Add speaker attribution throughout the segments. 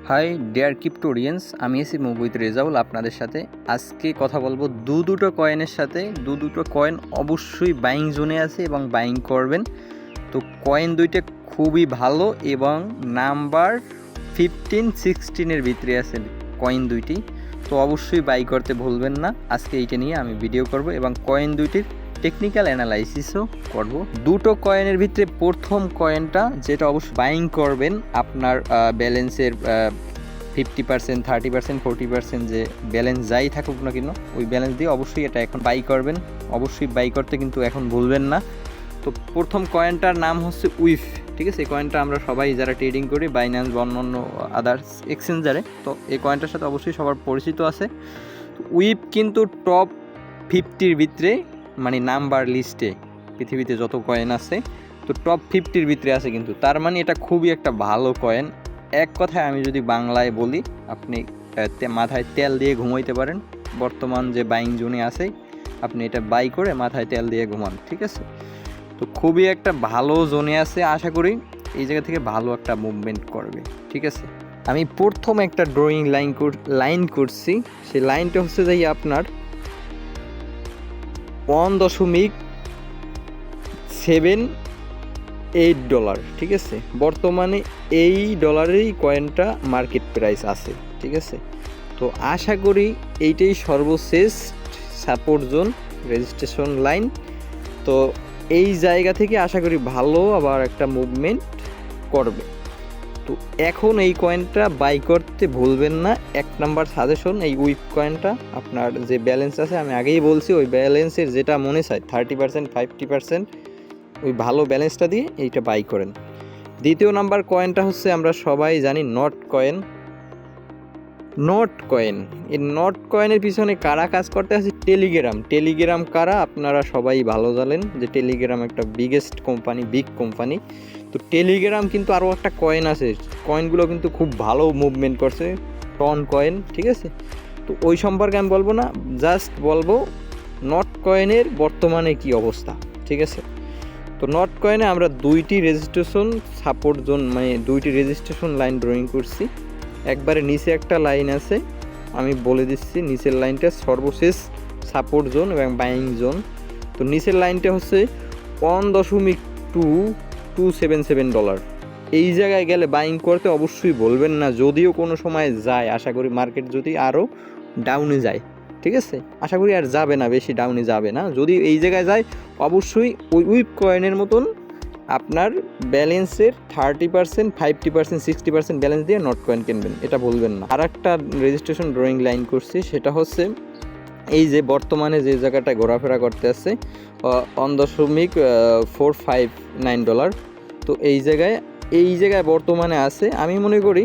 Speaker 1: High deer ক্রিপ্টোরিয়ান্স, আমি AC move with Rezaul আপনাদের সাথে। আজকে কথা বলবো দুটো কয়েনের সাথে। দুটো কয়েন অবশ্যই বাইং জোনে আছে এবং বাইং করবেন। তো কয়েন দুইটা খুবই ভালো এবং নাম্বার 15-16 ভিতরে আছে কয়েন দুইটি। তো অবশ্যই বাই করতে ভুলবেন না। আজকে এইটা নিয়ে আমি ভিডিও করব এবং কয়েন দুইটির টেকনিক্যাল অ্যানালাইসিসও করব। দুটো কয়েনের ভিতরে প্রথম কয়েনটা যেটা অবশ্যই বাইং করবেন, আপনার ব্যালেন্সের 50%, 30%, 40% যে ব্যালেন্স যাই থাকুক না কেন, ওই ব্যালেন্স দিয়ে অবশ্যই এটা এখন বাই করবেন। অবশ্যই বাই করতে কিন্তু এখন ভুলবেন না। তো প্রথম কয়েনটার নাম হচ্ছে উইফ, ঠিক আছে। এই কয়েনটা আমরা সবাই যারা ট্রেডিং করি বাইন্যান্স বা অন্যান্য আদার্স এক্সচেঞ্জারে, তো এই কয়েনটার সাথে অবশ্যই সবার পরিচিত আছে। উইফ কিন্তু টপ 50-র ভিতরে, মানে নাম্বার লিস্টে পৃথিবীতে যত কয়েন আছে তো টপ 50-র ভিতরে আছে কিন্তু। তার মানে এটা খুবই একটা ভালো কয়েন। এক কথায় আমি যদি বাংলায় বলি, আপনি মাথায় তেল দিয়ে ঘুমাইতে পারেন। বর্তমান যে বাইং জোনে আছে, আপনি এটা বাই করে মাথায় তেল দিয়ে ঘুমান, ঠিক আছে। তো খুবই একটা ভালো জোনে আছে, আশা করি এই জায়গা থেকে ভালো একটা মুভমেন্ট করবে, ঠিক আছে। আমি প্রথম একটা ড্রয়িং লাইন করছি। সেই লাইনটা হচ্ছে যাই আপনার $1.78, ঠিক আছে। বর্তমানে এই ডলারেরই কয়েনটা মার্কেট প্রাইস আছে, ঠিক আছে। তো আশা করি এইটাই সর্বশেষ সাপোর্ট জোন, রেজিস্ট্রেশন লাইন। তো এই জায়গা থেকে আশা করি ভালো আবার একটা মুভমেন্ট করবে। তো এখন এই কয়েনটা বাই করতে ভুলবেন না। এক নাম্বার সাজেশন, এই উইপ কয়েনটা আপনার যে ব্যালেন্স আছে, আমি আগেই বলছি, ওই ব্যালেন্সের যেটা মনে চায় 30%, 50%, ওই ভালো ব্যালেন্সটা দিয়ে এইটা বাই করেন। দ্বিতীয় নাম্বার কয়েনটা হচ্ছে আমরা সবাই জানি নট কয়েন। এই নট কয়েনের পিছনে কারা কাজ করতে আছে? টেলিগ্রাম কারা আপনারা সবাই ভালো জানেন যে টেলিগ্রাম একটা বিগ কোম্পানি। তো টেলিগ্রাম কিন্তু আরও একটা কয়েন আছে, কয়েনগুলো কিন্তু খুব ভালো মুভমেন্ট করছে, টন কয়েন, ঠিক আছে। তো ওই সম্পর্কে আমি বলবো না, জাস্ট বলবো নট কয়েনের বর্তমানে কি অবস্থা, ঠিক আছে। তো নট কয়েনে আমরা দুইটি রেজিস্ট্রেশন সাপোর্ট জোন, মানে দুইটি রেজিস্ট্রেশন লাইন ড্রয়িং করছি। একবারে নিচে একটা লাইন আছে, আমি বলে দিচ্ছি নিচের লাইনটা সর্বশেষ সাপোর্ট জোন এবং বাইং জোন। তো নিচের লাইনটা হচ্ছে $1.2277। এই জায়গায় গেলে বাইং করতে অবশ্যই বলবেন না, যদিও কোনো সময় যায়। আশা করি মার্কেট যদি আরও ডাউনে যায়, ঠিক আছে, আশা করি আর যাবে না, বেশি ডাউনে যাবে না। যদি এই জায়গায় যায় অবশ্যই ওই উইপ কয়েনের মতন আপনার ব্যালেন্সের 30%, 50%, 60% ব্যালেন্স দিয়ে নট কয়েন কিনবেন, এটা বলবেন না। আর একটা রেজিস্ট্রেশন ড্রয়িং লাইন করছি, সেটা হচ্ছে এই যে বর্তমানে যে জায়গাটায় ঘোরাফেরা করতে আছে $1.459। তো এই জায়গায় বর্তমানে আছে। আমি মনে করি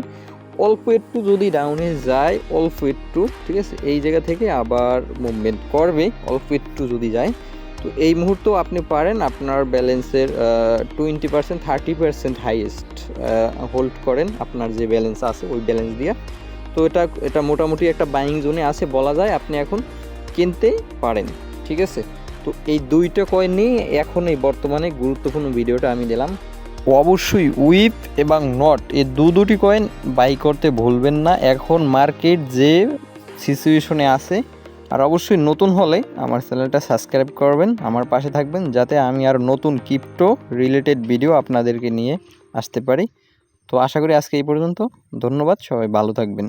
Speaker 1: অল্প একটু যদি ডাউনে যায়, অল্প একটু, ঠিক আছে, এই জায়গা থেকে আবার মুভমেন্ট করবে অল্প একটু যদি যায়। তো এই মুহূর্তেও আপনি পারেন আপনার ব্যালেন্সের 20%, 30% হাইয়েস্ট হোল্ড করেন আপনার যে ব্যালেন্স আছে ওই ব্যালেন্স দিয়ে। তো এটা মোটামুটি একটা বাইং জোনে আছে বলা যায়, আপনি এখন কিনতে পারেন, ঠিক আছে। তো এই দুইটা কয়েন নিয়ে এখন এই বর্তমানে গুরুত্বপূর্ণ ভিডিওটা আমি দিলাম। অবশ্যই উইপ এবং নট এই দুটি কয়েন বাই করতে ভুলবেন না এখন মার্কেট যে সিচুয়েশনে আছে। আর অবশ্যই নতুন হলে আমার চ্যানেলটা সাবস্ক্রাইব করবেন, আমার পাশে থাকবেন, যাতে আমি আর নতুন ক্রিপ্টো রিলেটেড ভিডিও আপনাদেরকে নিয়ে আসতে পারি। তো আশা করি আজকে এই পর্যন্ত। ধন্যবাদ, সবাই ভালো থাকবেন।